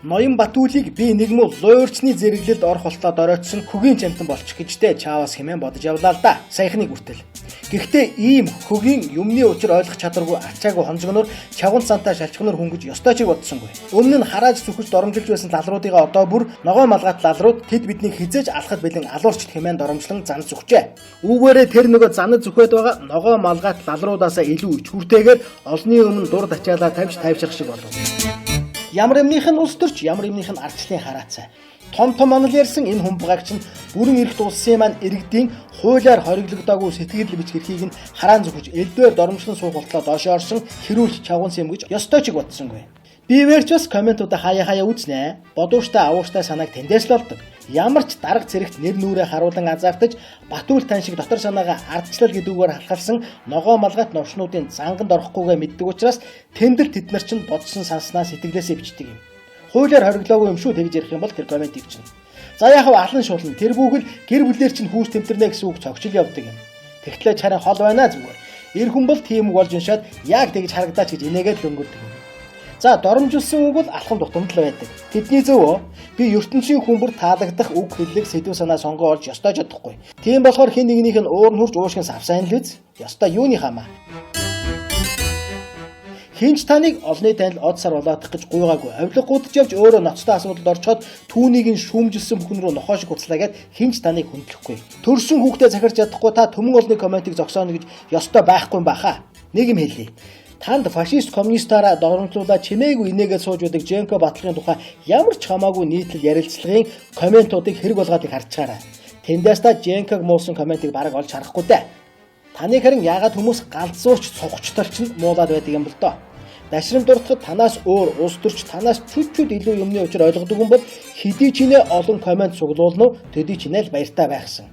Ноён Батүлийг би нэгмүү луурчны зэрэглэлд орох болтоо доройтсон хөгийн чамтан болчих гэжтэй чаавас хэмээн бодож явлаа л да. Саяхны хүртэл. Гэхдээ ийм хөгийн юмны учир ойлгох чадваргүй ачаагүй хонжигноор чавган цантаа шалчхнаар хөнгөж ёстой чиг бодсонгүй. Өмнө нь харааж зүхэж доромжилж байсан лалруудыгаа одоо бүр ногоо малгайт лалрууд тэд биднийг хизээж алхад бэлэн алуурчт хэмээн доромжлон зан зүхжээ. Үүгээрээ тэр нөгөө занад зүхээд байгаа ногоо малгайт лалруудаасаа илүү ичгүүртэйгээр олонний өмнө дур дачаалаа тавьж тайвшрах шиг болов. Ямар юмных нь улс төрч, ямар юмных нь ардчлалын хараацай. Том онол ярьсан энэ хүмбагч нь бүрэн эрхт улсын маань иргэдийн хуулиар хориглогдоогүй сэтгэл бич хэрхийг нь хараан зүхэж элдвээр доромжлон суух болтлоо доошоо орсон хэрүүлж чавган юм гэж ёстой чиг бодсонгүй. Би вэрч бас комментуудаа хаяа үзнэ. Бодууштай авууштай санааг тэндээс л олдог. Ямар ч дарга зэрэгт нэр нүрээ харуулan анзаартаж Батүл тань шиг дотор санаагаа ардчлал гэдүүгээр халахалсан ногоо малгайт новшнуудын занганд орохгүйгээ мэддэг учраас тэндэл тэд нар чинь бодсон санснаа сэтгэлээсээ бичдэг юм. Хуулиар хориглоогүй юм шүү тэгж ярих юм бол тэр комментиг чинь. За яхав алан шуулна тэр бүхэл гэр бүлээр чинь хүүс тэмтэрнэ гэсэн үг цогцол явдаг юм. Тэгтлээ чараа хол байна зүгээр. Эр хүн бол тийм үг болж уншаад яг тэгж харагдаач гэж инээгээд л өнгөрдөг юм. За доромжилсан үг бол алхам дутамд л байдаг. Тэдний зөв би ертөнцийн хүмүүр таалагдах үг хэллэг сэдв санаа сонгоо олж ёстой ч чадахгүй. Тийм болохоор хэн нэгнийх нь уур нь хурж уушгин савсайн л биз. Ёстой юуны хамаа. Хинч таныг олны танил од сар болоодох гэж гуйгаагүй. Авилга гудж явж өөрөө ноцтой асуудалд орчоод түүнийг нь шүүмжилсэн бүхэн рүү нохоо шиг уцлаагээд хинч таныг хүндлэхгүй. Төрсөн хүүхдээ захирч чадахгүй та төмөн олны комментиг зогсооно гэж ёстой байхгүй юм баха. Нэг юм хэлье. Танд фашист коммунистаараа доромжлуулаад чимээгүй инээгээд сууж байдаг Женко Батлагын тухай ямар ч хамаагүй нийтлэл ярилцлагын комментуудыг хэрэг болгоодыг харцгаарай. Тэндээс та Женког муусан комментиг бараг олж харахгүй дээ. Таныг харин яагаад хүмүүс галзуурч цугчтал ч муулаад байдаг юм бол доо. Дашрам дуртахад танаас өөр улс төрч танаас чүчүүд илүү юмны учир ойлгодог юм бол хэдий ч нэ олон коммент суглуулна уу төдий ч нэ л баяртай байхсан.